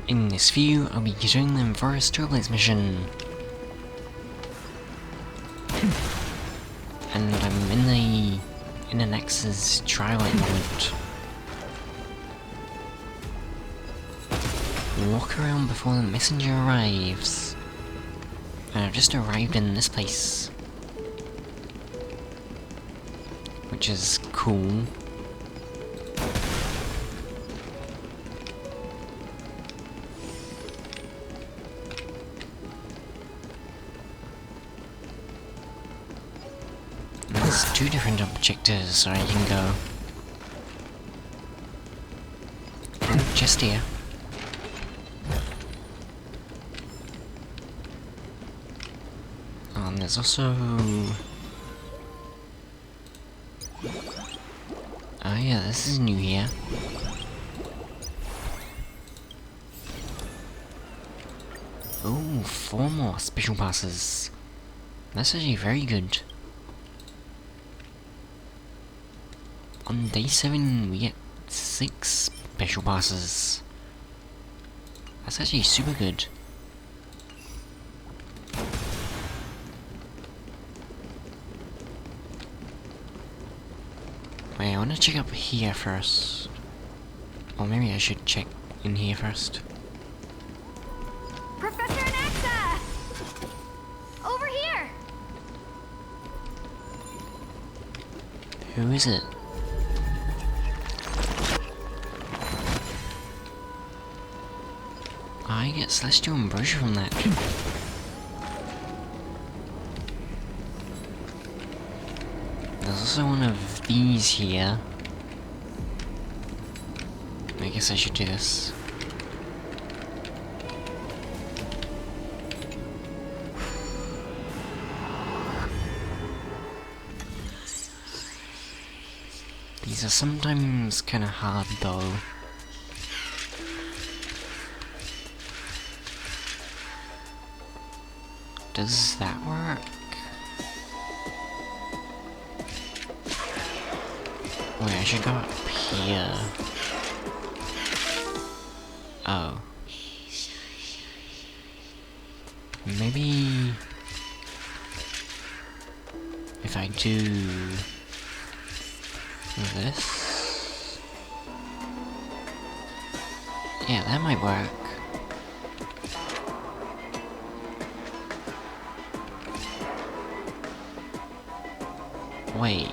In this view, I'll be doing the Forest Trailblaze mission. And I'm in Anaxa's Twilight mode. Walk around before the messenger arrives. And I've just arrived in this place. Which is cool. There's two different objectives so I can go. Oh, just here. And there's also... Oh yeah, this is new here. Oh, 4 more special passes. That's actually very good. On day 7 we get 6 special passes. That's actually super good. Wait, I wanna check up here first. Or maybe I should check in here first. Professor Anaxa! Over here! Who is it? I get Celestial Ambrosia from that. There's also one of these here. I guess I should do this. These are sometimes kinda hard though. Does that work? Wait, I should go up here. Oh. Maybe... if I do... this? Yeah, that might work. Wait.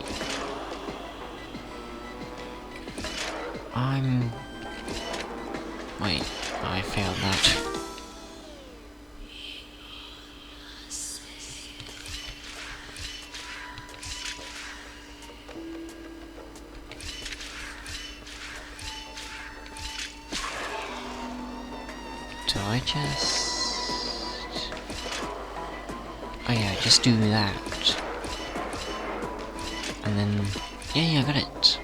Wait, I failed that. Do I just... oh yeah, just do that. And then... yeah, I got it.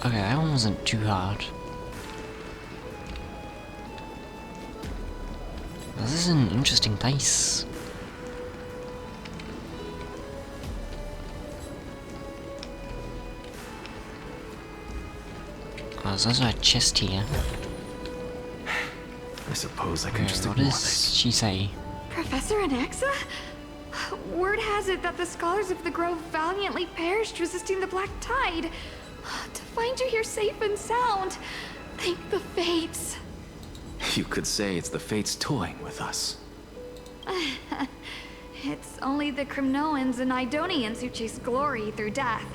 Okay, that one wasn't too hard. This is an interesting place. Oh, there's also a chest here. I suppose I can just What ignore does this. she say? Professor Anaxa? Word has it that the scholars of the Grove valiantly perished resisting the Black Tide. To find you here safe and sound, thank the fates. You could say it's the fates toying with us. It's only the Crimnoans and Idonians who chase glory through death.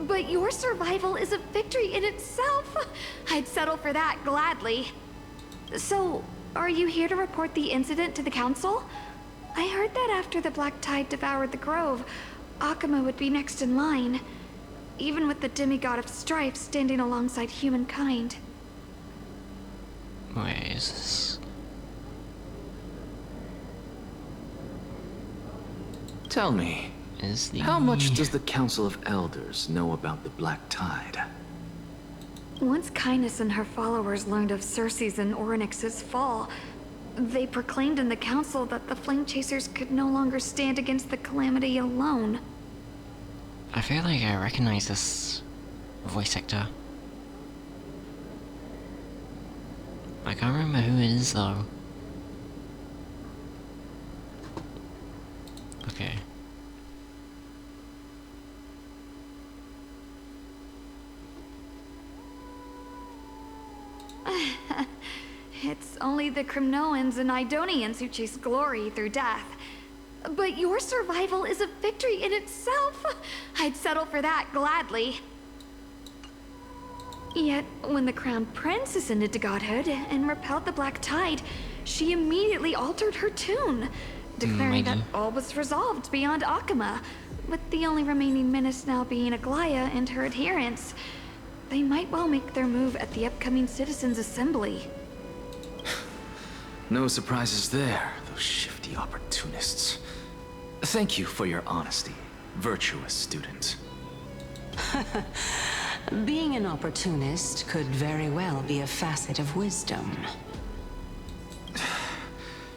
But your survival is a victory in itself. I'd settle for that gladly. So, are you here to report the incident to the council? I heard that after the Black Tide devoured the Grove, Akuma would be next in line, even with the demigod of strife standing alongside humankind. Where is this? Tell me, Is the... how much does the Council of Elders know about the Black Tide? Once Kindness and her followers learned of Circe's and Orynyx's fall, They proclaimed in the council that the Flame Chasers could no longer stand against the calamity alone. I feel like I recognize this voice actor. I can't remember who it is though. Okay. It's only the Crimnoans and Idonians who chase glory through death. But your survival is a victory in itself. I'd settle for that gladly. Yet, when the Crown Prince ascended to godhood and repelled the Black Tide, she immediately altered her tune, declaring that all was resolved beyond Akama, with the only remaining menace now being Aglaya and her adherents. They might well make their move at the upcoming Citizens' Assembly. No surprises there, those shifty opportunists. Thank you for your honesty, virtuous student. Being an opportunist could very well be a facet of wisdom.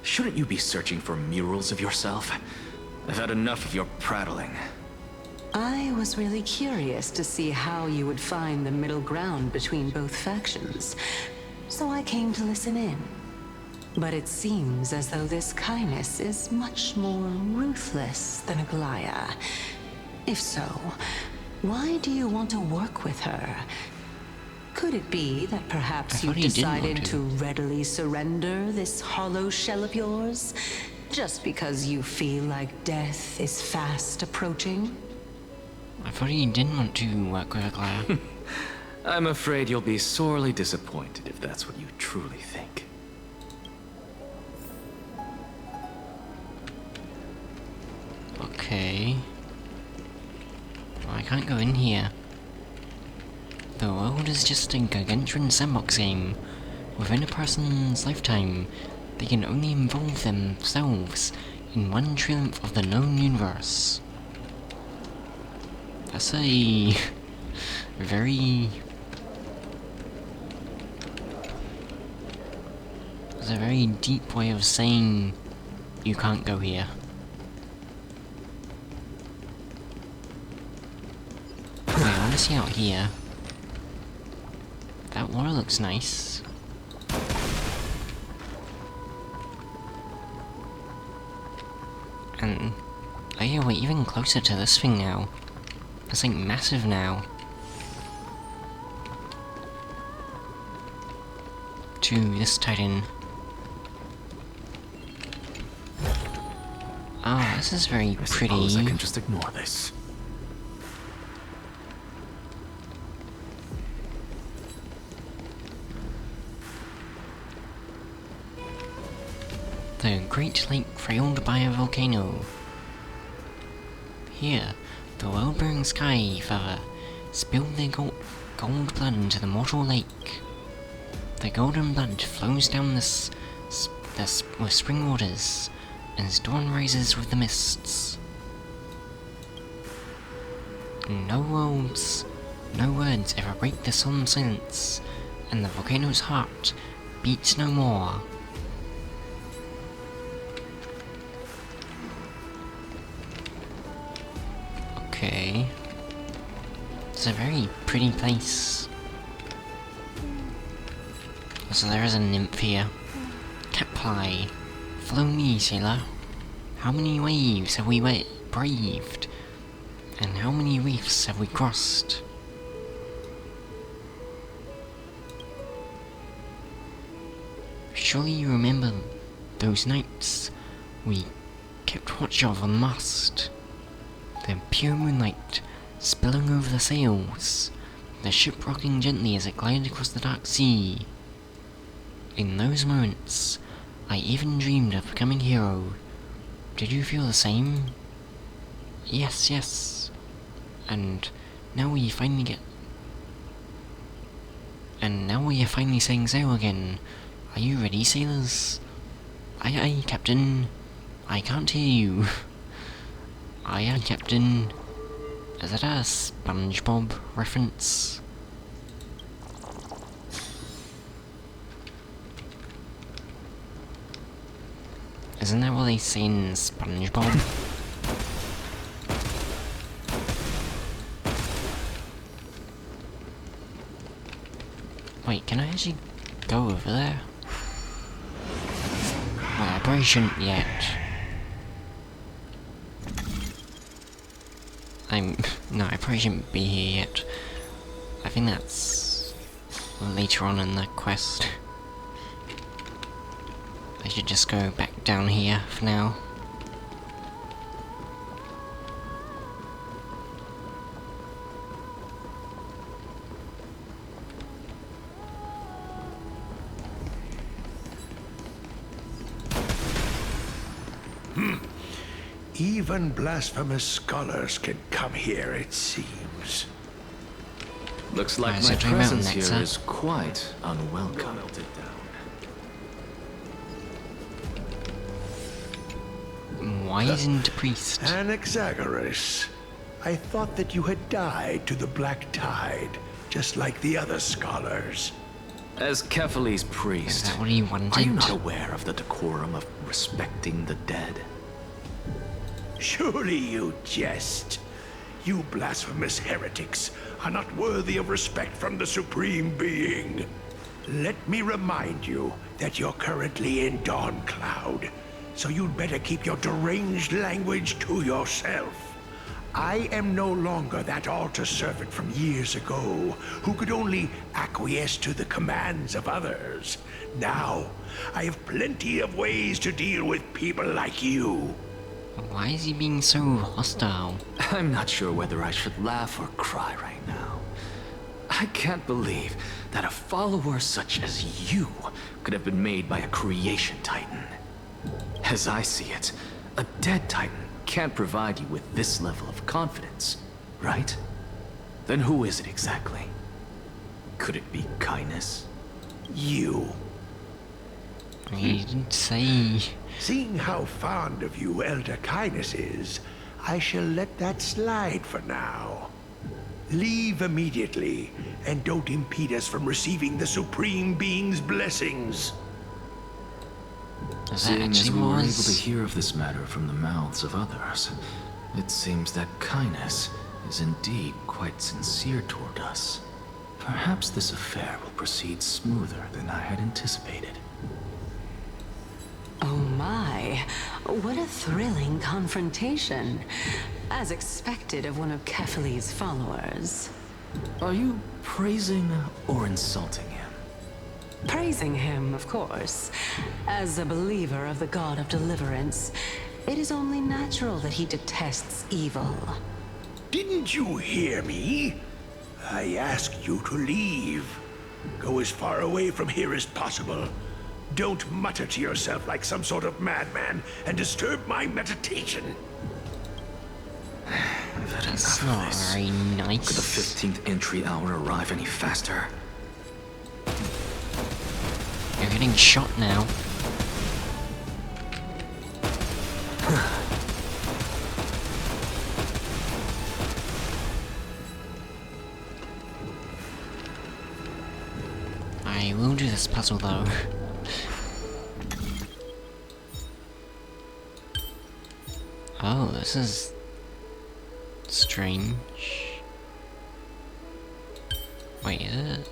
Shouldn't you be searching for murals of yourself? I've had enough of your prattling. I was really curious to see how you would find the middle ground between both factions, so I came to listen in. But it seems as though this kindness is much more ruthless than Aglaya. If so, why do you want to work with her? Could it be that perhaps you decided to readily surrender this hollow shell of yours, just because you feel like death is fast approaching? I thought he didn't want to work with Aglaya. I'm afraid you'll be sorely disappointed if that's what you truly think. Okay. Well, I can't go in here. The world is just a gargantuan sandbox game. Within a person's lifetime, they can only involve themselves in 1/1,000,000th of the known universe. That's a very... That's a very deep way of saying you can't go here. Wait, I wanna see out here. That water looks nice. And... oh yeah, we're even closer to this thing now. It's like massive now. To this Titan. Oh, this is very I pretty. suppose I can just ignore this. The Great Lake failed by a volcano. Here, the world-bearing sky feather spilled their gold blood into the mortal lake. The golden blood flows down with spring waters, as dawn rises with the mists. No words ever break the solemn silence, and the volcano's heart beats no more. Okay. It's a very pretty place. So there is a nymph here. Catply. Follow me, sailor. How many waves have we braved? And how many reefs have we crossed? Surely you remember those nights we kept watch of on the mast. The pure moonlight spilling over the sails, the ship rocking gently as it glided across the dark sea. In those moments, I even dreamed of becoming hero. Did you feel the same? Yes, yes. And now we are finally setting sail again. Are you ready, sailors? Aye, aye, Captain. I can't hear you. Aye, aye, Captain. Is that a SpongeBob reference? Isn't that what they say in SpongeBob? Wait, can I actually go over there? Well, I probably shouldn't yet. No, I probably shouldn't be here yet. I think that's later on in the quest. I should just go back down here for now. Even blasphemous scholars can come here, it seems. Looks like Is my it talking about presence here Anaxa? is quite unwelcome. Why isn't a priest? Anaxagoras, I thought that you had died to the Black Tide, just like the other scholars. As Kephales's Is priest, that what he are you wanted? not aware of the decorum of respecting the dead? Surely you jest. You blasphemous heretics are not worthy of respect from the Supreme Being. Let me remind you that you're currently in Dawn Cloud, so you'd better keep your deranged language to yourself. I am no longer that altar servant from years ago who could only acquiesce to the commands of others. Now, I have plenty of ways to deal with people like you. Why is he being so hostile? I'm not sure whether I should laugh or cry right now. I can't believe that a follower such as you could have been made by a creation titan. As I see it, a dead titan can't provide you with this level of confidence, right? Then who is it exactly? Could it be kindness? You. He didn't say. Seeing how fond of you Elder Kindness is, I shall let that slide for now. Leave immediately, and don't impede us from receiving the Supreme Being's blessings. Is that Seeing as actually we were able to was? hear of this matter from the mouths of others, it seems that kindness is indeed quite sincere toward us. Perhaps this affair will proceed smoother than I had anticipated. Oh my, what a thrilling confrontation. As expected of one of Kephales's followers. Are you praising or insulting him? Praising him, of course. As a believer of the God of Deliverance, it is only natural that he detests evil. Didn't you hear me? I asked you to leave. Go as far away from here as possible. Don't mutter to yourself like some sort of madman and disturb my meditation. It's not very nice. Could the 15th entry hour arrive any faster? You're getting shot now. I will do this puzzle though. Oh, this is strange. Wait, is it?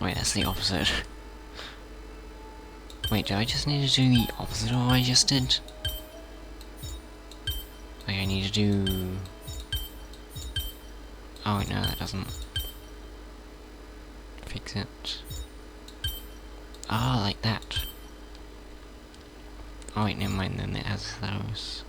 Wait, that's the opposite. Wait, do I just need to do the opposite of what I just did? Like, I need to do... Oh, wait, no, that doesn't fix it. Ah, like that. Oh, wait, never mind, then it has those.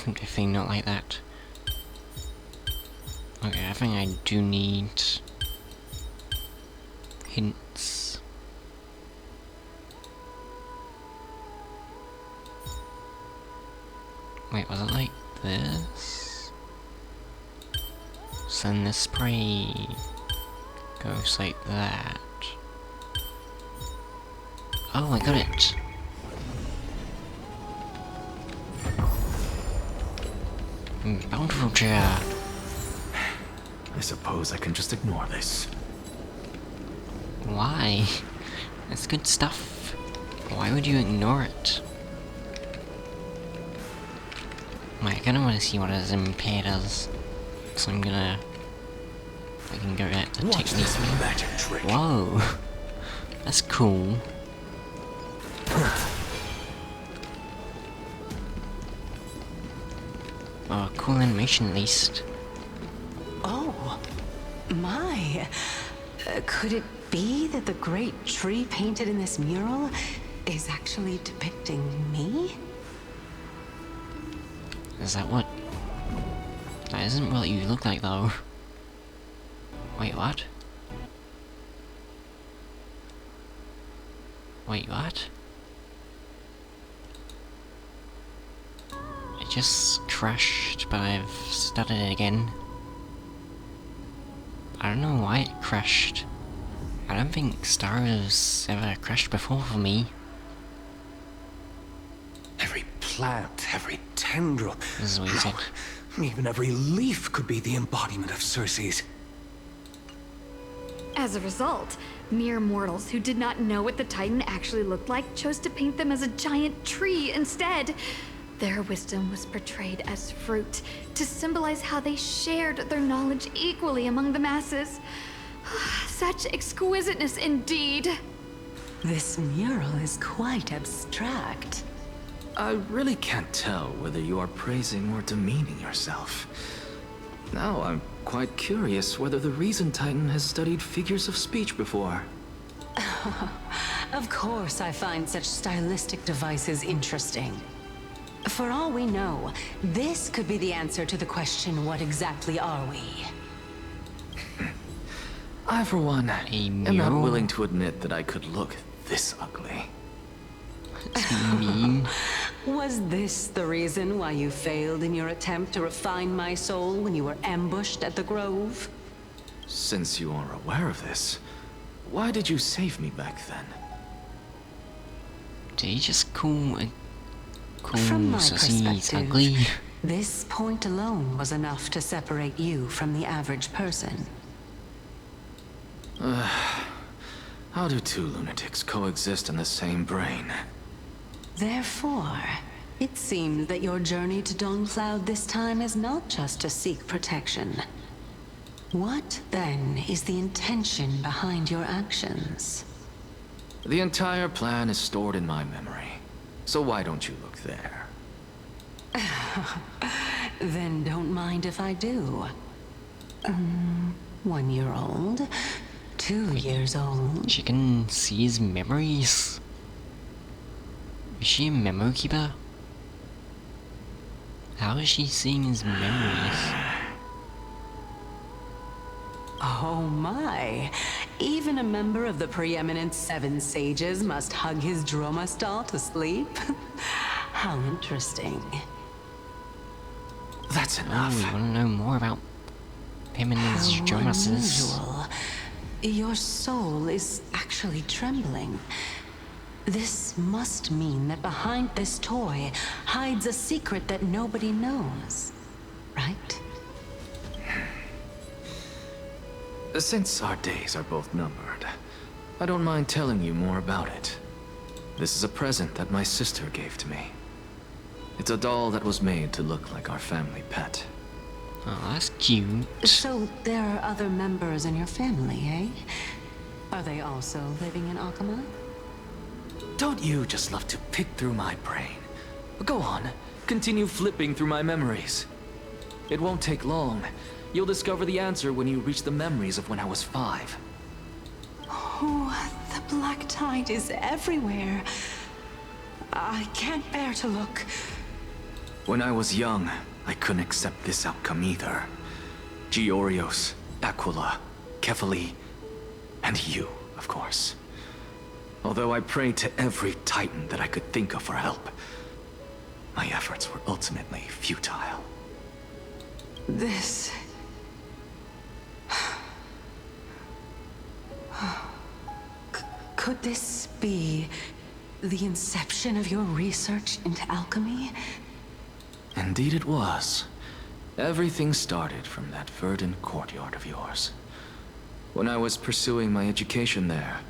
Good thing not like that. Okay, I think I do need hints. Wait, was it like this? Send the spray. Goes like that. Oh, I got it. Bountiful chair. I suppose I can just ignore this. Why? That's good stuff. Why would you ignore it? Wait, I kinda wanna see what his impaired does. So I'm gonna... I can go at the Watch technique. this magic trick. Whoa! That's cool. Oh, cool animation at least. Oh, my. Could it be that the great tree painted in this mural is actually depicting me? Is that what? That isn't what you look like though. Wait, what? Wait, what? It just crashed, but I've started it again. I don't know why it crashed. I don't think Star Wars ever crashed before for me. Every plant, every tendril, This is what he said. even every leaf could be the embodiment of Circe's. As a result, mere mortals who did not know what the Titan actually looked like chose to paint them as a giant tree instead. Their wisdom was portrayed as fruit, to symbolize how they shared their knowledge equally among the masses. Such exquisiteness indeed. This mural is quite abstract. I really can't tell whether you are praising or demeaning yourself. Now I'm quite curious whether the Reason Titan has studied figures of speech before. Of course I find such stylistic devices interesting. For all we know, this could be the answer to the question, what exactly are we? I, for one, am not mural? willing to admit that I could look this ugly. Mean. Was this the reason why you failed in your attempt to refine my soul when you were ambushed at the Grove? Since you are aware of this, why did you save me back then? Did he just call From my Cersei's perspective, ugly? this point alone was enough to separate you from the average person. How do two lunatics coexist in the same brain? Therefore, it seems that your journey to Dawnfloud this time is not just to seek protection. What, then, is the intention behind your actions? The entire plan is stored in my memory. So why don't you look there? Then don't mind if I do. 1 year old? 2 years old? She can see his memories. Is she a memory keeper? How is she seeing his memories? Oh my! Even a member of the preeminent Seven Sages must hug his droma stall to sleep? How interesting. That's Oh, enough. we want to know more about him and his How Jonases. unusual. Your soul is actually trembling. This must mean that behind this toy hides a secret that nobody knows, right? Since our days are both numbered, I don't mind telling you more about it. This is a present that my sister gave to me. It's a doll that was made to look like our family pet. Oh, that's cute. So there are other members in your family, eh? Are they also living in Akama? Don't you just love to pick through my brain? Go on, continue flipping through my memories. It won't take long. You'll discover the answer when you reach the memories of when I was 5. Oh, the black tide is everywhere. I can't bear to look. When I was young, I couldn't accept this outcome either. Georios, Aquila, Kefali, and you, of course. Although I prayed to every titan that I could think of for help, my efforts were ultimately futile. This Could this be the inception of your research into alchemy? Indeed it was. Everything started from that verdant courtyard of yours. When I was pursuing my education there,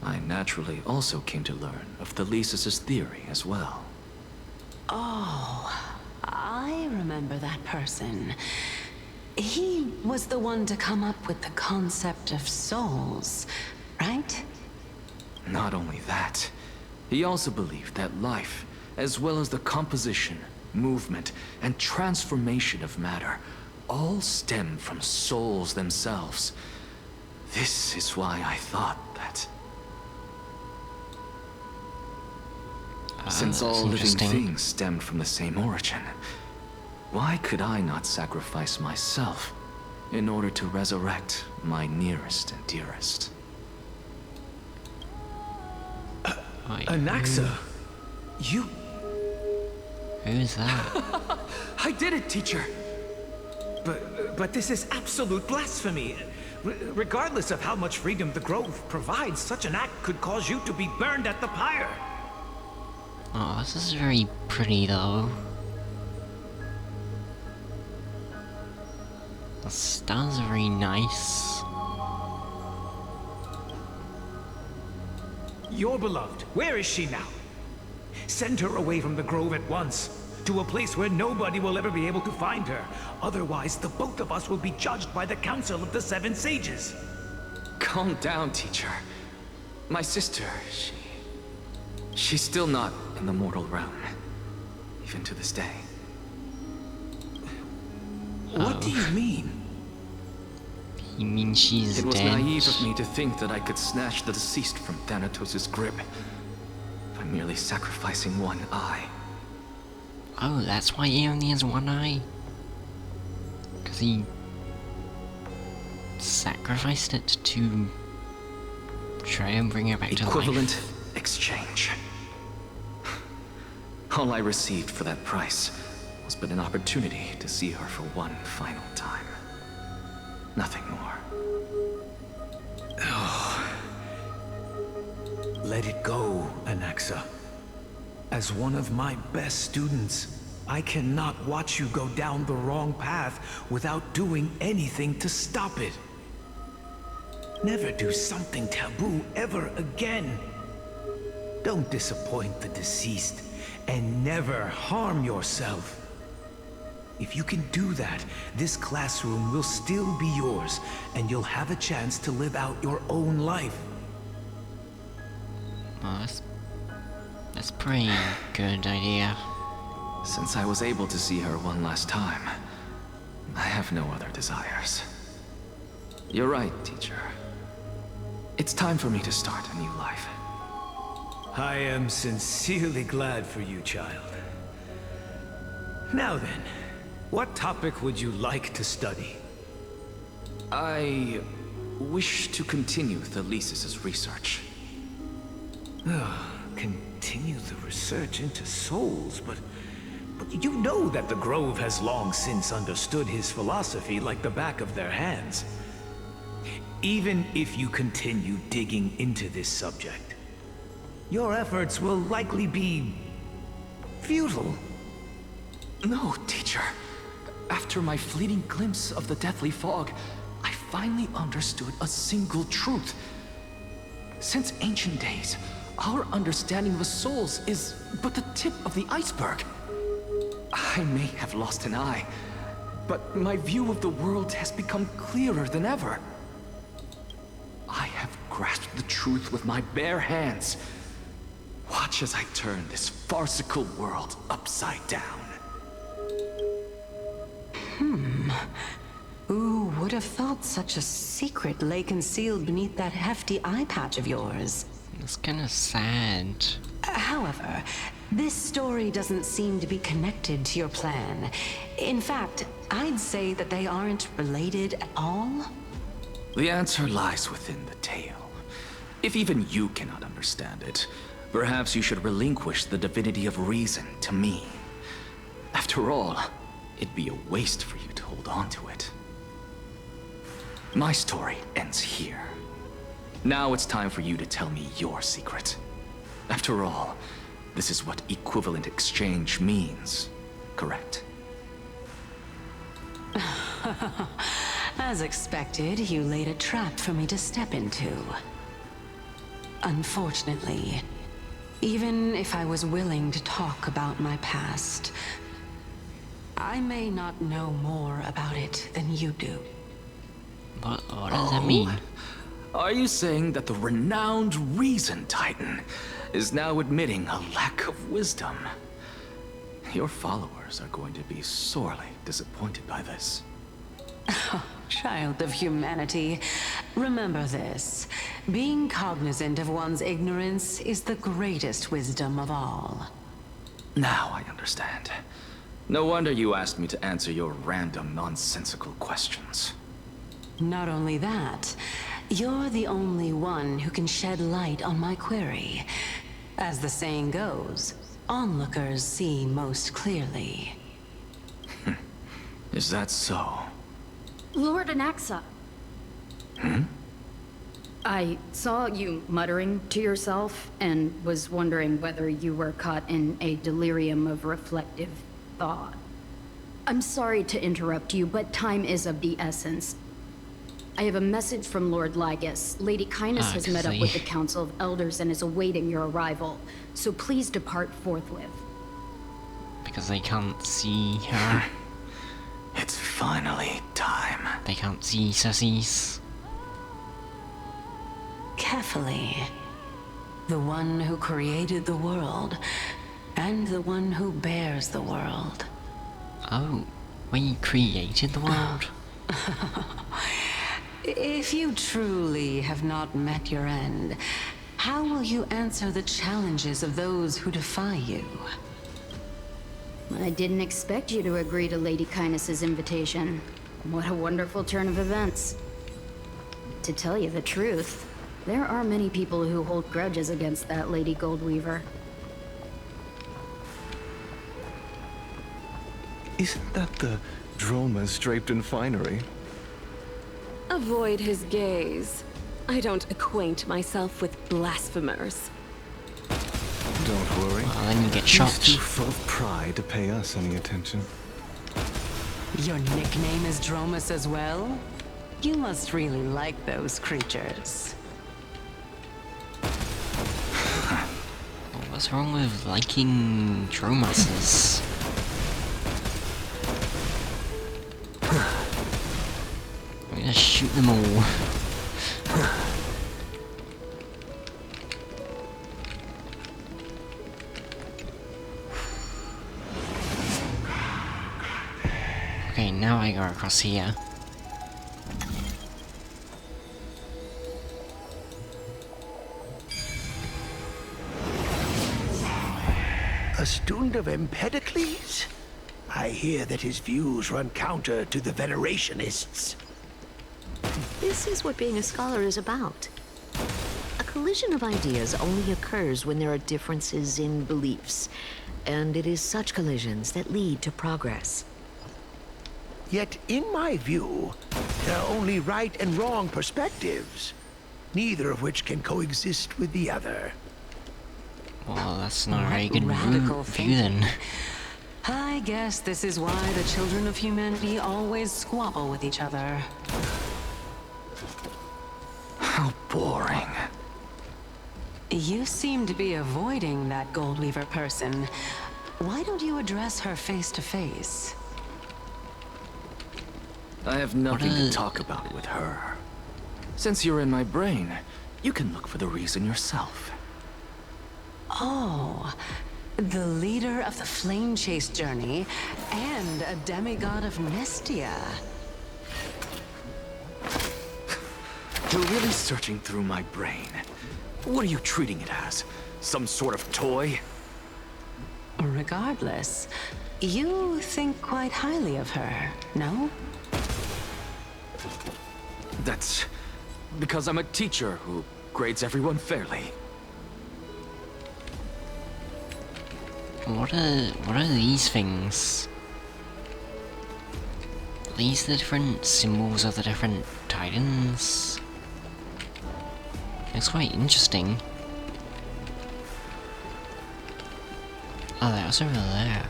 I naturally also came to learn of Thelesis' theory as well. Oh, I remember that person. He was the one to come up with the concept of souls, right? Not only that, he also believed that life, as well as the composition, movement, and transformation of matter, all stem from souls themselves. This is why I thought that... Since all living things stemmed from the same origin, why could I not sacrifice myself in order to resurrect my nearest and dearest? Anaxa, you... Who's that? I did it, teacher! But this is absolute blasphemy. Regardless of how much freedom the Grove provides, such an act could cause you to be burned at the pyre. Oh, this is very pretty though. The stars are very nice. Your beloved, where is she now? Send her away from the Grove at once, to a place where nobody will ever be able to find her. Otherwise, the both of us will be judged by the Council of the Seven Sages. Calm down, teacher. My sister, she's still not in the mortal realm, even to this day. What do you mean? You mean she's It was dead? naive of me to think that I could snatch the deceased from Thanatos' grip by merely sacrificing one eye. Oh, that's why he only has one eye? Because he sacrificed it to try and bring her back to life. Equivalent exchange. All I received for that price was but an opportunity to see her for one final time. Nothing more. Let it go, Anaxa. As one of my best students, I cannot watch you go down the wrong path without doing anything to stop it. Never do something taboo ever again. Don't disappoint the deceased, and never harm yourself. If you can do that, this classroom will still be yours, and you'll have a chance to live out your own life. Oh, that's pretty good idea. Since I was able to see her one last time, I have no other desires. You're right, teacher. It's time for me to start a new life. I am sincerely glad for you, child. Now then, what topic would you like to study? I wish to continue Thelesis' research. Continue the research into souls, but you know that the Grove has long since understood his philosophy like the back of their hands. Even if you continue digging into this subject, your efforts will likely be futile. No, teacher. After my fleeting glimpse of the deathly fog, I finally understood a single truth. Since ancient days, our understanding of the souls is but the tip of the iceberg. I may have lost an eye, but my view of the world has become clearer than ever. I have grasped the truth with my bare hands. Watch as I turn this farcical world upside down. Who would have thought such a secret lay concealed beneath that hefty eye patch of yours? It's kinda sad. However, this story doesn't seem to be connected to your plan. In fact, I'd say that they aren't related at all. The answer lies within the tale. If even you cannot understand it, perhaps you should relinquish the divinity of reason to me. After all, it'd be a waste for you to hold on to it. My story ends here. Now it's time for you to tell me your secret. After all, this is what equivalent exchange means, correct? As expected, you laid a trap for me to step into. Unfortunately, even if I was willing to talk about my past, I may not know more about it than you do. What does that mean? Are you saying that the renowned Reason Titan is now admitting a lack of wisdom? Your followers are going to be sorely disappointed by this. Child of humanity, remember this. Being cognizant of one's ignorance is the greatest wisdom of all. Now I understand. No wonder you asked me to answer your random, nonsensical questions. Not only that, you're the only one who can shed light on my query. As the saying goes, onlookers see most clearly. Is that so? Lord Anaxa. I saw you muttering to yourself and was wondering whether you were caught in a delirium of reflective thought. I'm sorry to interrupt you, but time is of the essence. I have a message from Lord Lygus. Lady Kindness has met up with the Council of Elders and is awaiting your arrival, so please depart forthwith. Because they can't see her. It's finally time. They can't see sissies. Carefully. The one who created the world, and the one who bears the world. Oh, we created the world? If you truly have not met your end, how will you answer the challenges of those who defy you? I didn't expect you to agree to Lady Kindness's invitation. What a wonderful turn of events. To tell you the truth, there are many people who hold grudges against that Lady Goldweaver. Isn't that the Dromas draped in finery? Avoid his gaze. I don't acquaint myself with blasphemers. Don't worry. Well, then you get shot. He's too full of pride to pay us any attention. Your nickname is Dromas as well? You must really like those creatures. What's wrong with liking Dromases? I'm gonna shoot them all. Okay, now I go across here. A student of Empedocles? I hear that his views run counter to the Venerationists. This is what being a scholar is about. A collision of ideas only occurs when there are differences in beliefs, and it is such collisions that lead to progress. Yet, in my view, there are only right and wrong perspectives, neither of which can coexist with the other. Well, that's not a very good Radical view then. I guess this is why the children of humanity always squabble with each other. How boring. You seem to be avoiding that Goldweaver person. Why don't you address her face to face? I have nothing to talk about with her. Since you're in my brain, you can look for the reason yourself. Oh, the leader of the Flame Chase journey and a demigod of Nestia. You're really searching through my brain. What are you treating it as? Some sort of toy? Regardless, you think quite highly of her, no? That's because I'm a teacher who grades everyone fairly. What are these things? Are these the different symbols of the different titans? It's quite interesting. Oh, that was over there.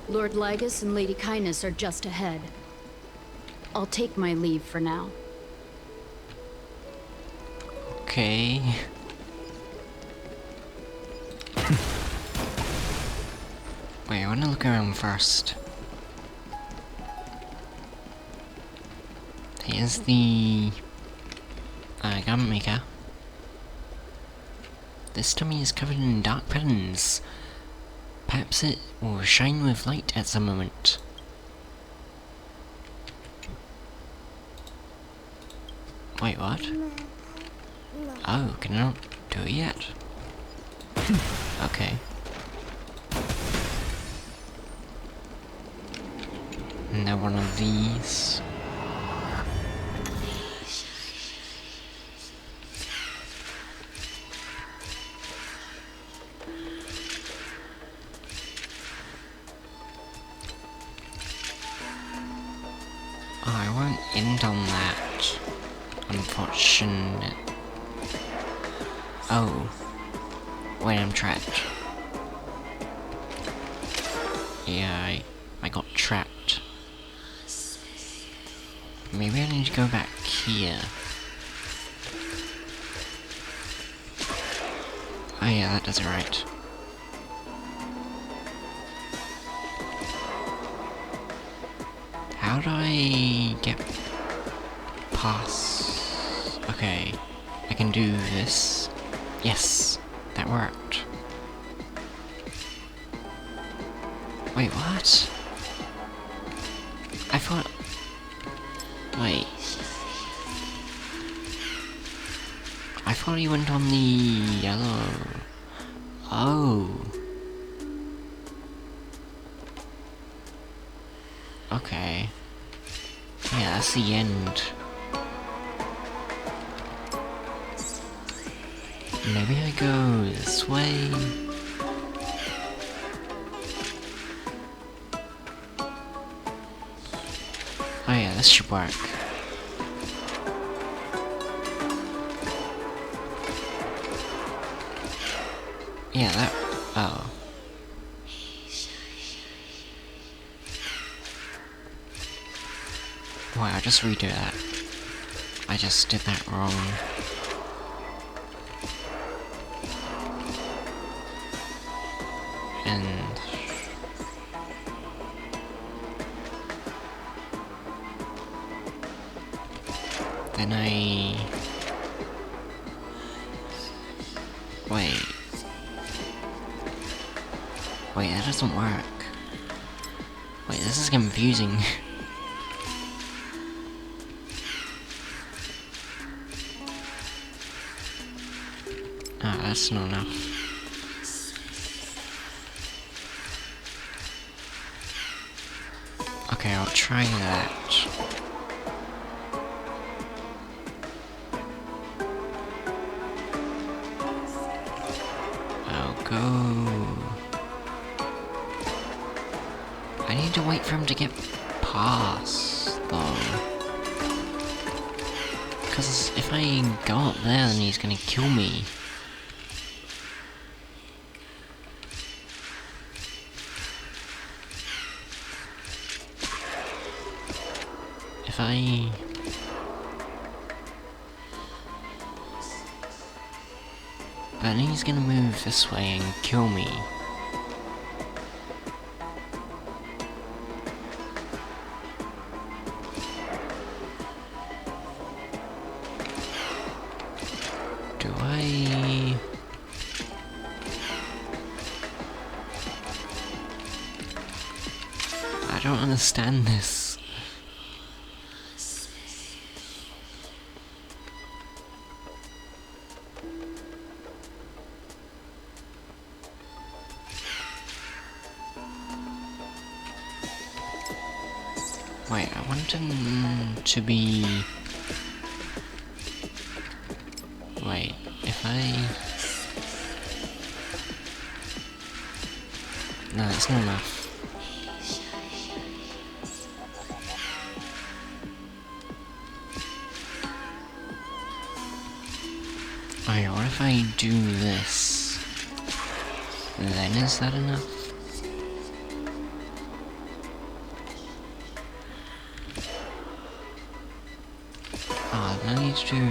Lord Lygus and Lady Kindness are just ahead. I'll take my leave for now. Okay. Wait, I wanna look around first. Here's the garment maker. This tummy is covered in dark patterns. Perhaps it will shine with light at some moment. Wait, what? Oh, can I not do it yet? Okay. And now one of these. Oh, I won't end on that. Unfortunate. Oh. Wait, I'm trapped. Yeah, I got trapped. Maybe I need to go back here. Oh yeah, that does it right. How do I get past? Okay, I can do this. Yes, that worked. Wait, what? I thought... Wait. I thought he went on the yellow... Oh. Okay. Yeah, that's the end. Maybe I go this way. Oh yeah, this should work. Yeah, that... Oh. Wait, I'll just redo that. I just did that wrong. And... then I... Wait, that doesn't work. Wait, this is confusing. Ah, that's not enough. Okay, I'll try that. I'll go... I need to wait for him to get past, though. Because if I go up there, then he's gonna kill me. If I... Then he's gonna move this way and kill me. Do I... I don't understand this. Wait, I want him to be... Wait, if I... No, that's not enough. Alright, what if I do this? Then is that enough? No need to do...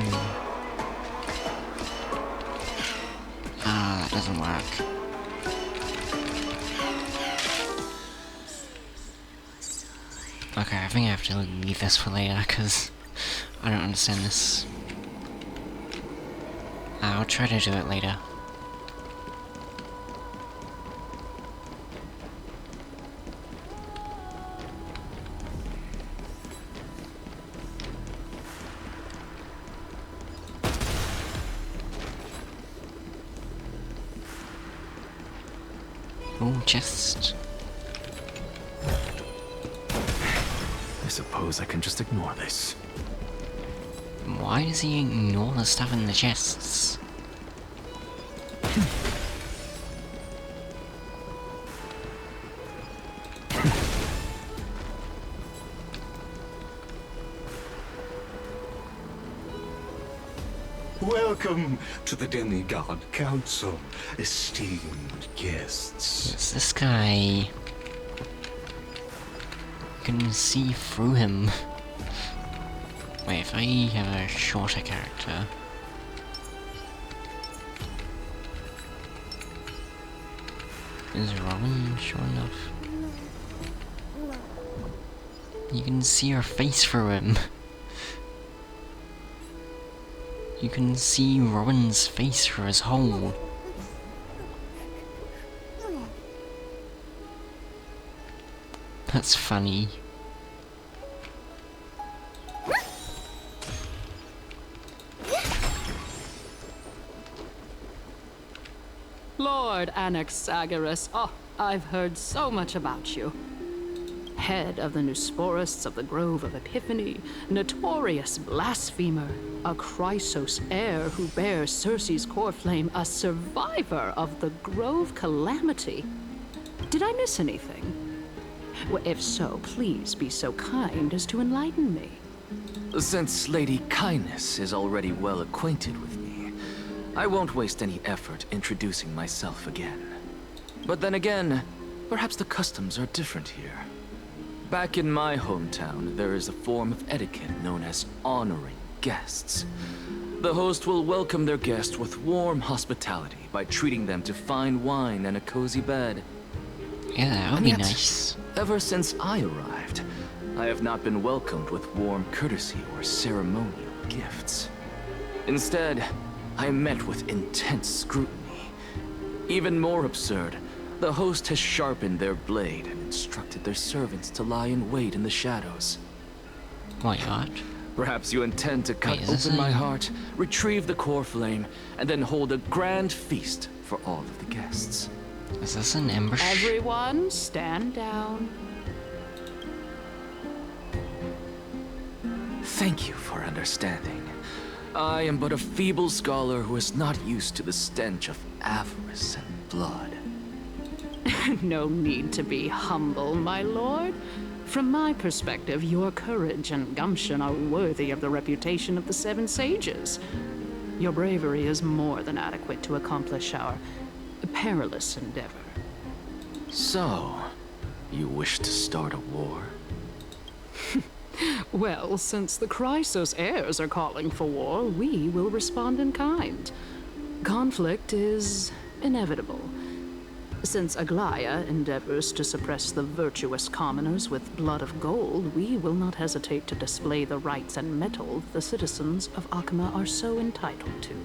that doesn't work. Okay, I think I have to leave this for later, because I don't understand this. I'll try to do it later. Oh, chest. I suppose I can just ignore this. Why does he ignore the stuff in the chests? Welcome to the Demigod Council, esteemed guests. It's this guy. You can see through him. Wait, if I have a shorter character... Is Robin short enough? You can see her face through him. You can see Robin's face through his hole. That's funny. Lord Anaxagoras, oh, I've heard so much about you. Head of the Nusporists of the Grove of Epiphany, notorious blasphemer, a Chrysos heir who bears Circe's core flame, a survivor of the Grove calamity. Did I miss anything? Well, if so, please be so kind as to enlighten me. Since Lady Kindness is already well acquainted with me, I won't waste any effort introducing myself again. But then again, perhaps the customs are different here. Back in my hometown, there is a form of etiquette known as honoring guests. The host will welcome their guest with warm hospitality by treating them to fine wine and a cozy bed. Yeah, that would be nice. Ever since I arrived, I have not been welcomed with warm courtesy or ceremonial gifts. Instead, I am met with intense scrutiny. Even more absurd, the host has sharpened their blade and instructed their servants to lie in wait in the shadows. What? Perhaps you intend to cut Wait, is open my this heart, retrieve the core flame, and then hold a grand feast for all of the guests. Is this an ambush? Everyone, stand down. Thank you for understanding. I am but a feeble scholar who is not used to the stench of avarice and blood. No need to be humble, my lord. From my perspective, your courage and gumption are worthy of the reputation of the Seven Sages. Your bravery is more than adequate to accomplish our perilous endeavor. So, you wish to start a war? Well, since the Chrysos heirs are calling for war, we will respond in kind. Conflict is inevitable. Since Aglaya endeavors to suppress the virtuous commoners with blood of gold, we will not hesitate to display the rights and mettle the citizens of Akama are so entitled to.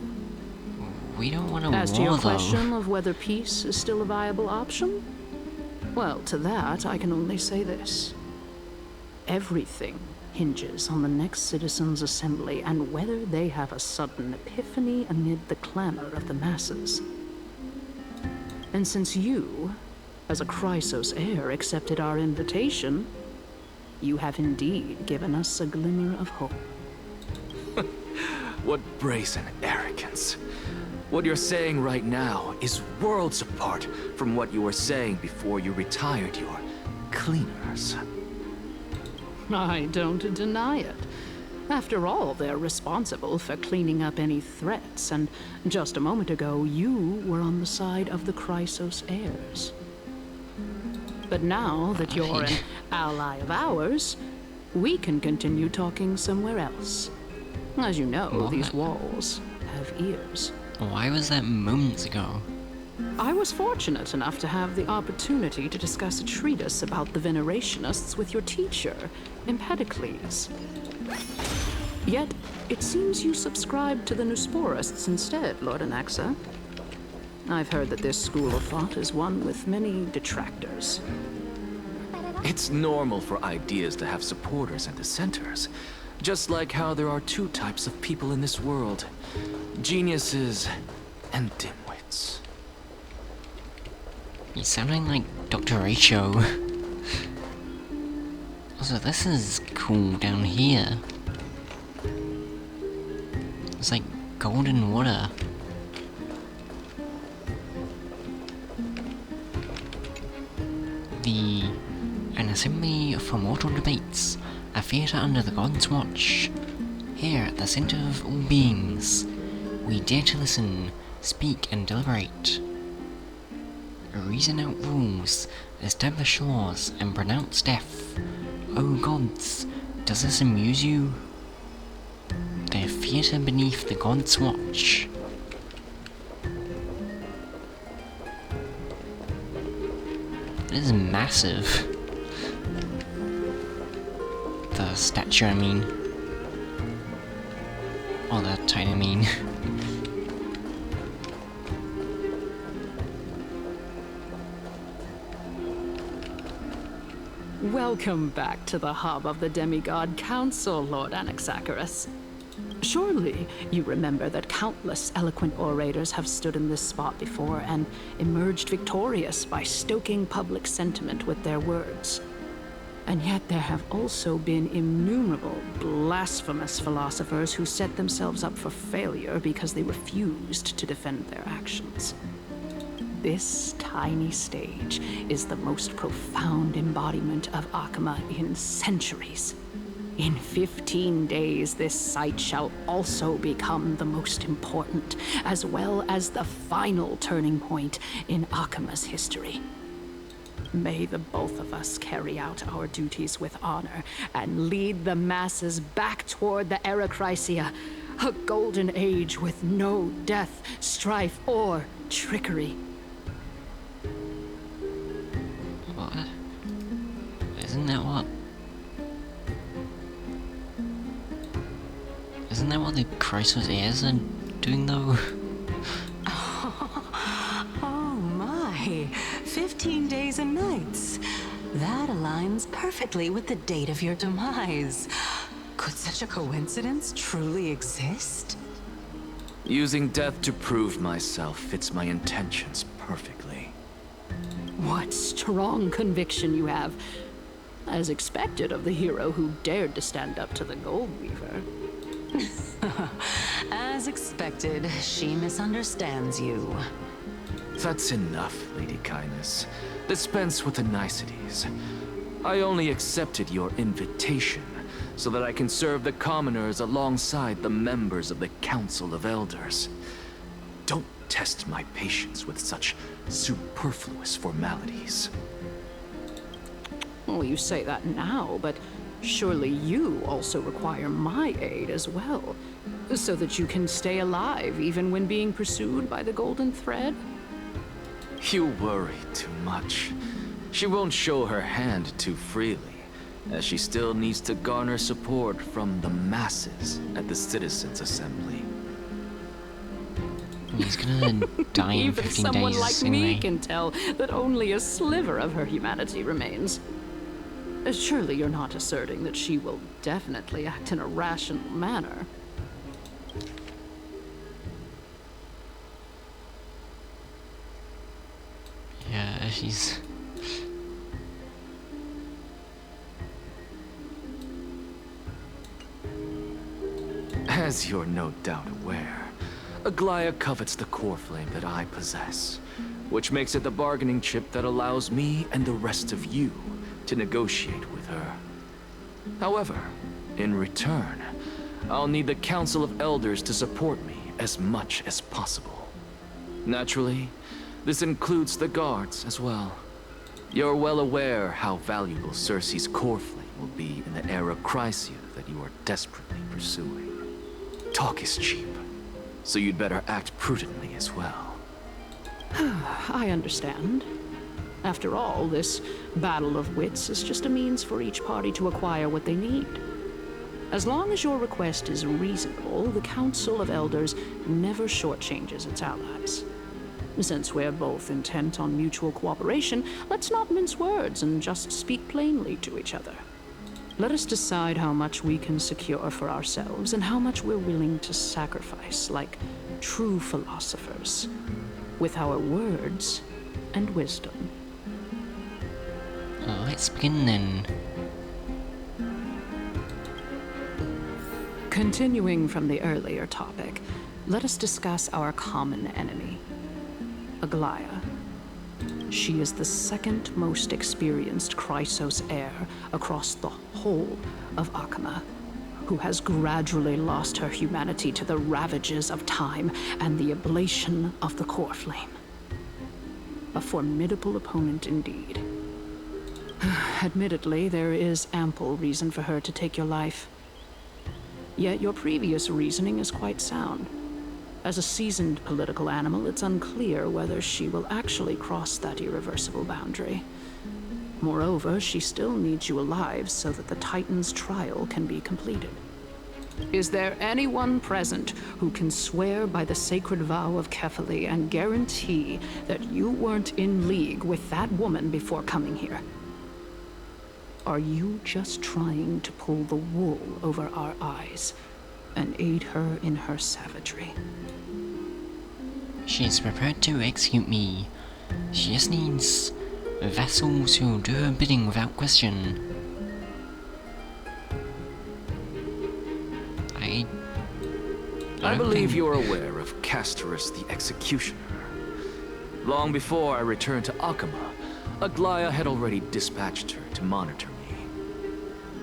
We don't want to war, As to your though. question of whether peace is still a viable option, well, to that I can only say this. Everything hinges on the next citizens' assembly and whether they have a sudden epiphany amid the clamor of the masses. And since you, as a Chrysos heir, accepted our invitation, you have indeed given us a glimmer of hope. What brazen arrogance. What you're saying right now is worlds apart from what you were saying before you retired your cleaners. I don't deny it. After all, they're responsible for cleaning up any threats, and just a moment ago, you were on the side of the Chrysos heirs. But now that you're an ally of ours, we can continue talking somewhere else. As you know, these walls have ears. Why was that moments ago? I was fortunate enough to have the opportunity to discuss a treatise about the Venerationists with your teacher, Empedocles. Yet, it seems you subscribe to the Nusporists instead, Lord Anaxa. I've heard that this school of thought is one with many detractors. It's normal for ideas to have supporters and dissenters. Just like how there are two types of people in this world. Geniuses and dimwits. You sounding like Dr. Ratio. Also, this is cool down here. It's like golden water. An assembly for mortal debates, a theatre under the God's watch. Here at the center of all beings, we dare to listen, speak and deliberate. Reason out rules, establish laws, and pronounce death. O gods, does this amuse you? Their theatre beneath the God's watch. This is massive. The statue, I mean. Or the titan, I mean. Welcome back to the hub of the Demigod Council, Lord Anaxagoras. Surely you remember that countless eloquent orators have stood in this spot before and emerged victorious by stoking public sentiment with their words. And yet there have also been innumerable blasphemous philosophers who set themselves up for failure because they refused to defend their actions. This tiny stage is the most profound embodiment of Akama in centuries. In 15 days, this site shall also become the most important, as well as the final turning point in Akama's history. May the both of us carry out our duties with honor and lead the masses back toward the Erechrysia, a golden age with no death, strife, or trickery. What? Isn't that what? Isn't that what the Chrysos heirs are doing though? Oh my, 15 days and nights. That aligns perfectly with the date of your demise. Could such a coincidence truly exist? Using death to prove myself fits my intentions perfectly. What strong conviction you have. As expected of the hero who dared to stand up to the Gold Weaver. As expected, she misunderstands you. That's enough, Lady Kindness. Dispense with the niceties. I only accepted your invitation so that I can serve the commoners alongside the members of the Council of Elders. Don't test my patience with such superfluous formalities. Well, you say that now, but surely you also require my aid as well, so that you can stay alive even when being pursued by the Golden Thread? You worry too much. She won't show her hand too freely, as she still needs to garner support from the masses at the Citizens' Assembly. He's gonna die in Even 15 someone days like anyway. me can tell that only a sliver of her humanity remains. Surely you're not asserting that she will definitely act in a rational manner. Yeah, she's... As you're no doubt aware, Aglaya covets the core flame that I possess, which makes it the bargaining chip that allows me and the rest of you to negotiate with her. However, in return, I'll need the Council of Elders to support me as much as possible. Naturally, this includes the guards as well. You're well aware how valuable Cersei's core flame will be in the era Chrysia that you are desperately pursuing. Talk is cheap, so you'd better act prudently as well. I understand. After all, this battle of wits is just a means for each party to acquire what they need. As long as your request is reasonable, the Council of Elders never shortchanges its allies. Since we're both intent on mutual cooperation, let's not mince words and just speak plainly to each other. Let us decide how much we can secure for ourselves and how much we're willing to sacrifice, like true philosophers, with our words and wisdom. Let's begin then. Continuing from the earlier topic, let us discuss our common enemy, Aglaia. She is the second most experienced Chrysos heir across the whole of Akama, who has gradually lost her humanity to the ravages of time and the ablation of the core flame. A formidable opponent indeed. Admittedly, there is ample reason for her to take your life. Yet your previous reasoning is quite sound. As a seasoned political animal, it's unclear whether she will actually cross that irreversible boundary. Moreover, she still needs you alive so that the Titan's trial can be completed. Is there anyone present who can swear by the sacred vow of Kefali and guarantee that you weren't in league with that woman before coming here? Are you just trying to pull the wool over our eyes and aid her in her savagery? She's prepared to execute me. She just needs vassals who do her bidding without question. I believe you're aware of Castorus the Executioner. Long before I returned to Akama, Aglaia had already dispatched her to monitor me.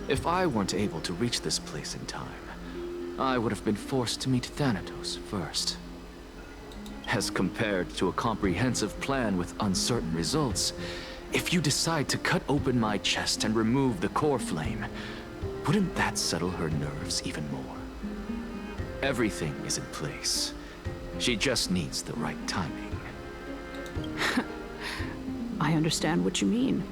If I weren't able to reach this place in time, I would have been forced to meet Thanatos first. As compared to a comprehensive plan with uncertain results, if you decide to cut open my chest and remove the core flame, wouldn't that settle her nerves even more? Everything is in place. She just needs the right timing. I understand what you mean.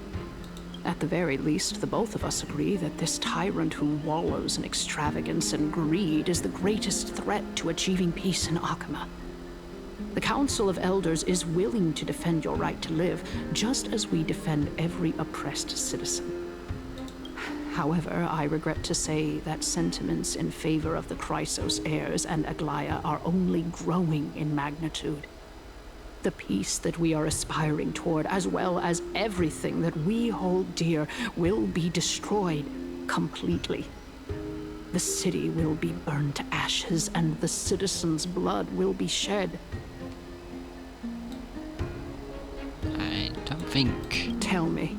At the very least, the both of us agree that this tyrant who wallows in extravagance and greed is the greatest threat to achieving peace in Akama. The Council of Elders is willing to defend your right to live, just as we defend every oppressed citizen. However, I regret to say that sentiments in favor of the Chrysos heirs and Aglaia are only growing in magnitude. The peace that we are aspiring toward, as well as everything that we hold dear, will be destroyed completely. The city will be burned to ashes, and the citizens' blood will be shed. I don't think... Tell me,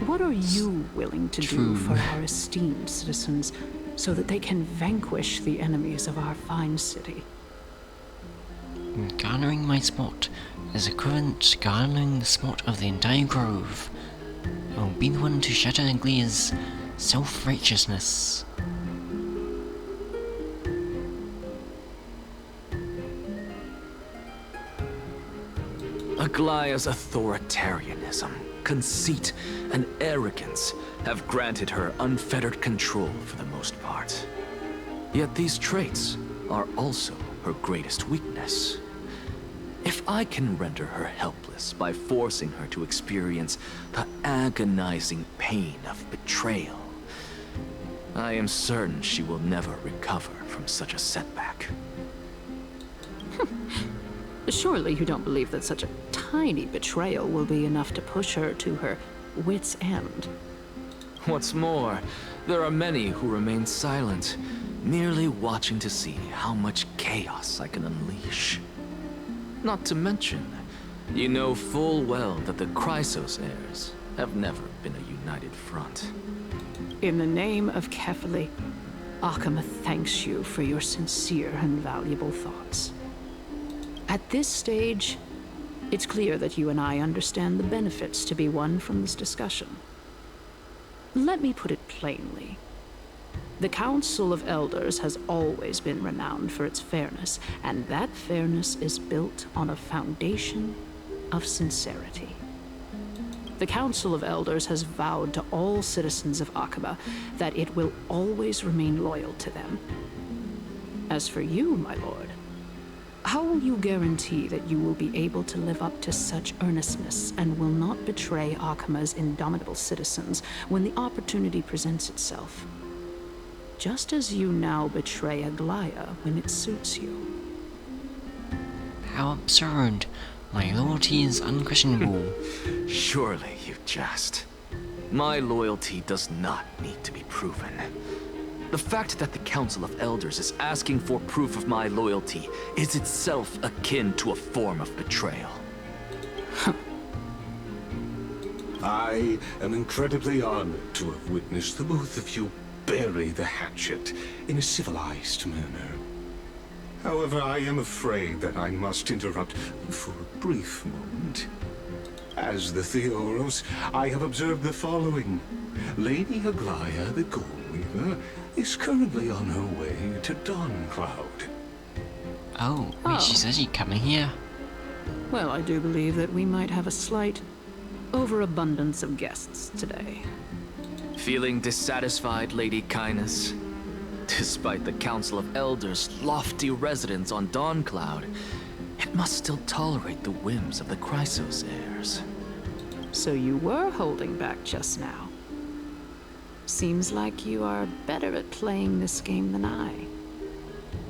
what are you willing to do for our esteemed citizens so that they can vanquish the enemies of our fine city? Garnering my spot is equivalent to garnering the spot of the entire grove. I will be the one to shatter Aglaia's self-righteousness. Aglaia's authoritarianism, conceit, and arrogance have granted her unfettered control for the most part. Yet these traits are also her greatest weakness. If I can render her helpless by forcing her to experience the agonizing pain of betrayal, I am certain she will never recover from such a setback. Surely you don't believe that such a tiny betrayal will be enough to push her to her wit's end. What's more, there are many who remain silent, merely watching to see how much chaos I can unleash. Not to mention, you know full well that the Chrysos heirs have never been a united front. In the name of Kefali, Akama thanks you for your sincere and valuable thoughts. At this stage, it's clear that you and I understand the benefits to be won from this discussion. Let me put it plainly. The Council of Elders has always been renowned for its fairness, and that fairness is built on a foundation of sincerity. The Council of Elders has vowed to all citizens of Akaba that it will always remain loyal to them. As for you, my lord, how will you guarantee that you will be able to live up to such earnestness and will not betray Akama's indomitable citizens when the opportunity presents itself? Just as you now betray Aglaya when it suits you. How absurd. My loyalty is unquestionable. Surely you jest. My loyalty does not need to be proven. The fact that the Council of Elders is asking for proof of my loyalty is itself akin to a form of betrayal. I am incredibly honored to have witnessed the both of you bury the hatchet in a civilized manner. However, I am afraid that I must interrupt for a brief moment. As the Theoros, I have observed the following. Lady Aglaya, the Goldweaver, is currently on her way to Dawncloud. Oh, wait, she says she's coming here. Well, I do believe that we might have a slight overabundance of guests today. Feeling dissatisfied, Lady Kindness? Despite the Council of Elders' lofty residence on Dawncloud, it must still tolerate the whims of the Chrysos heirs. So you were holding back just now. Seems like you are better at playing this game than I.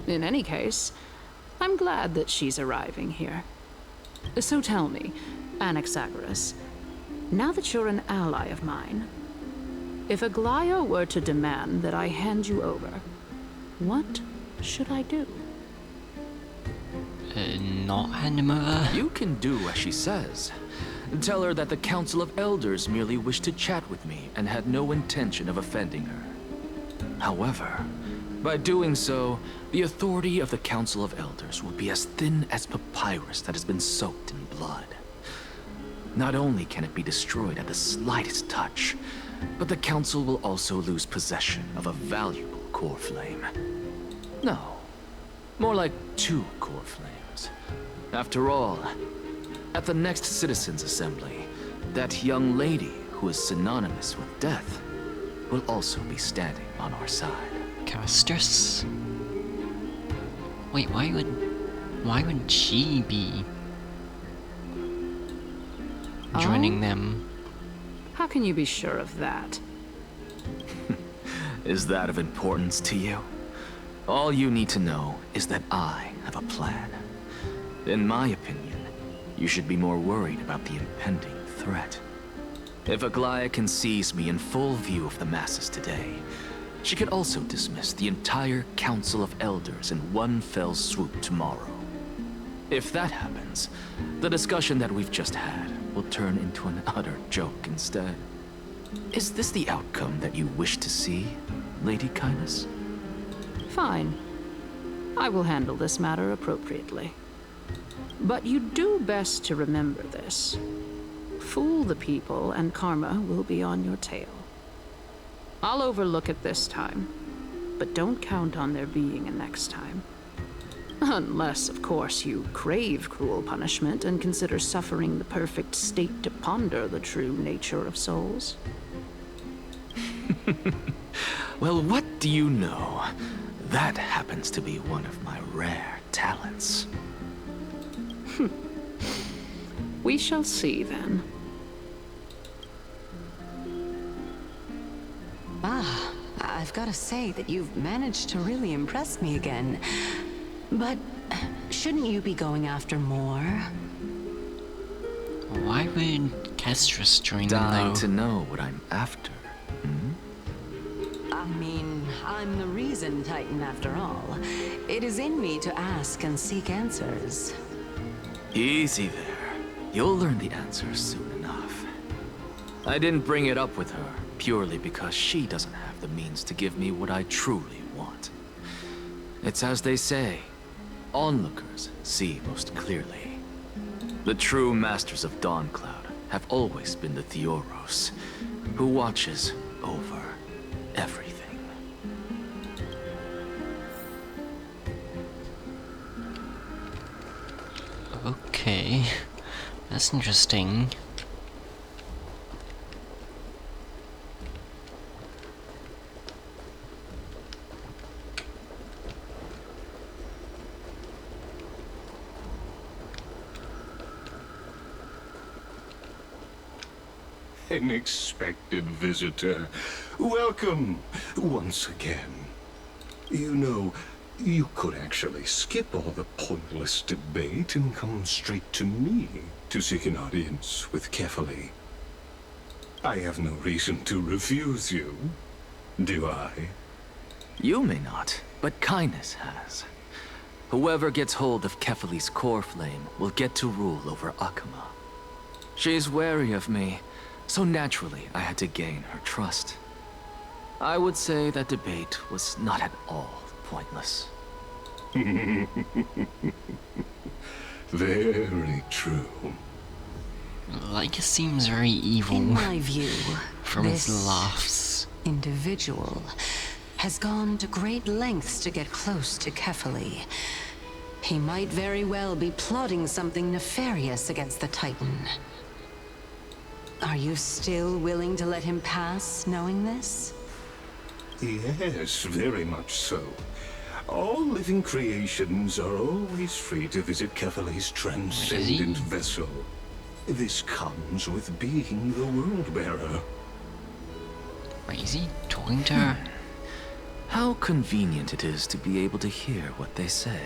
In any case, I'm glad that she's arriving here. So tell me, Anaxa, now that you're an ally of mine, if Aglaya were to demand that I hand you over, what should I do? Not hand him over? You can do as she says. Tell her that the Council of Elders merely wished to chat with me and had no intention of offending her. However, by doing so, the authority of the Council of Elders will be as thin as papyrus that has been soaked in blood. Not only can it be destroyed at the slightest touch, but the Council will also lose possession of a valuable core flame. No, more like 2 core flames. After all, at the next Citizens' Assembly, that young lady who is synonymous with death will also be standing on our side. Casters? Wait, why would she be joining them? How can you be sure of that? Is that of importance to you? All you need to know is that I have a plan. In my opinion, you should be more worried about the impending threat. If Aglaya can seize me in full view of the masses today, she could also dismiss the entire Council of Elders in one fell swoop tomorrow. If that happens, the discussion that we've just had will turn into an utter joke instead. Is this the outcome that you wish to see, Lady Kindness? Fine. I will handle this matter appropriately. But you do best to remember this. Fool the people and karma will be on your tail. I'll overlook it this time, but don't count on there being a next time. Unless, of course, you crave cruel punishment and consider suffering the perfect state to ponder the true nature of souls. Well, what do you know? That happens to be one of my rare talents. We shall see then. I've got to say that you've managed to really impress me again. But shouldn't you be going after more? Why would Castris join them Dying though? to know what I'm after. I mean, I'm the reason Titan after all. It is in me to ask and seek answers. Easy there. You'll learn the answers soon enough. I didn't bring it up with her, purely because she doesn't have the means to give me what I truly want. It's as they say, onlookers see most clearly. The true masters of Dawncloud have always been the Theoros, who watches over everything. Okay, that's interesting. An expected visitor. Welcome once again. You know, you could actually skip all the pointless debate and come straight to me to seek an audience with Kefali. I have no reason to refuse you, do I? You may not, but kindness has. Whoever gets hold of Kefali's core flame will get to rule over Akama. She's wary of me, so naturally I had to gain her trust. I would say that debate was not at all pointless. Very true. Like, it seems very evil. In my view, from his this laughs. individual has gone to great lengths to get close to Kefali. He might very well be plotting something nefarious against the Titan. Are you still willing to let him pass, knowing this? Yes, very much so. All living creations are always free to visit Kefali's transcendent vessel. This comes with being the world-bearer. Wait, is he talking to her? How convenient it is to be able to hear what they say.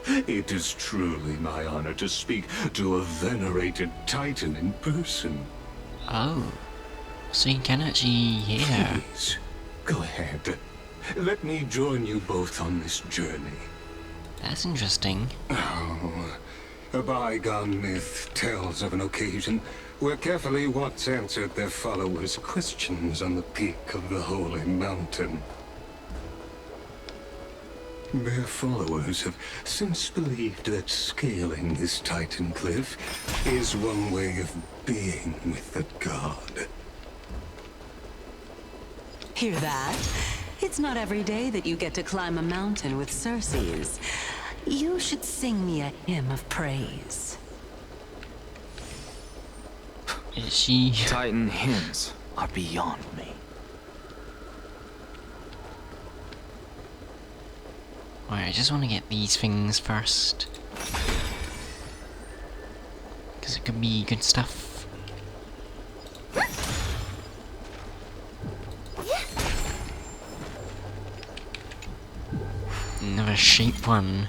It is truly my honor to speak to a venerated Titan in person. Oh, so you can actually hear her. Please, go ahead. Let me join you both on this journey. That's interesting. Oh, a bygone myth tells of an occasion where Kefali once answered their followers' questions on the peak of the Holy Mountain. Their followers have since believed that scaling this Titan cliff is one way of being with the god. Hear that? It's not every day that you get to climb a mountain with Circes. You should sing me a hymn of praise. Is she? Titan hymns are beyond me. Alright, I just want to get these things first. Because it could be good stuff. Another shape one.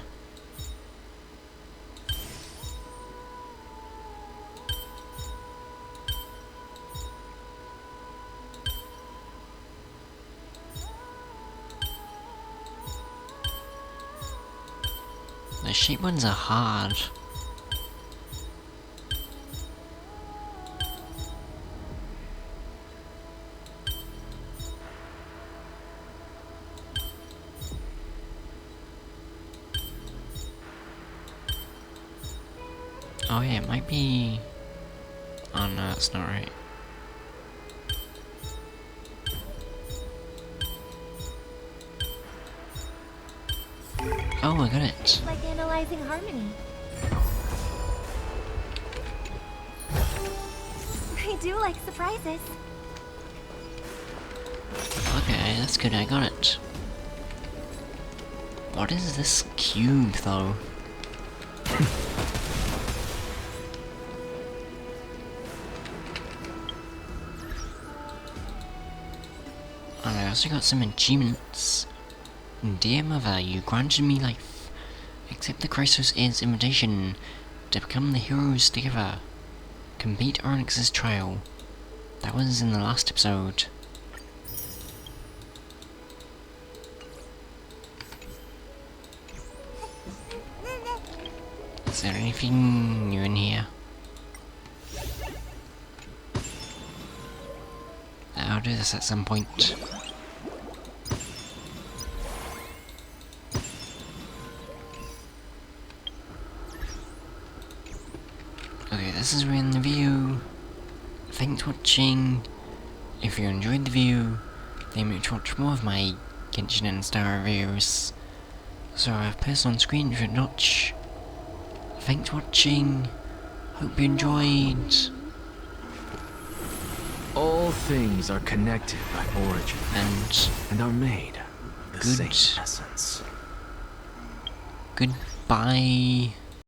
The shape ones are hard. Oh yeah, it might be... Oh no, that's not right. Oh, I got it. Like analyzing harmony. I do like surprises. Okay, that's good, I got it. What is this cube, though? And I also got some achievements. Dear Mother, you granted me life. Accept the Chrysos' invitation to become the heroes together. Complete Onyx's trial. That was in the last episode. Is there anything new in here? I'll do this at some point. Okay, this is the end of the video. Thanks for watching. If you enjoyed the video, then make sure to watch more of my Genshin and Star videos. So I've posted on screen if you watch. Thanks for watching. Hope you enjoyed. All things are connected by origin and are made of the same essence. Goodbye.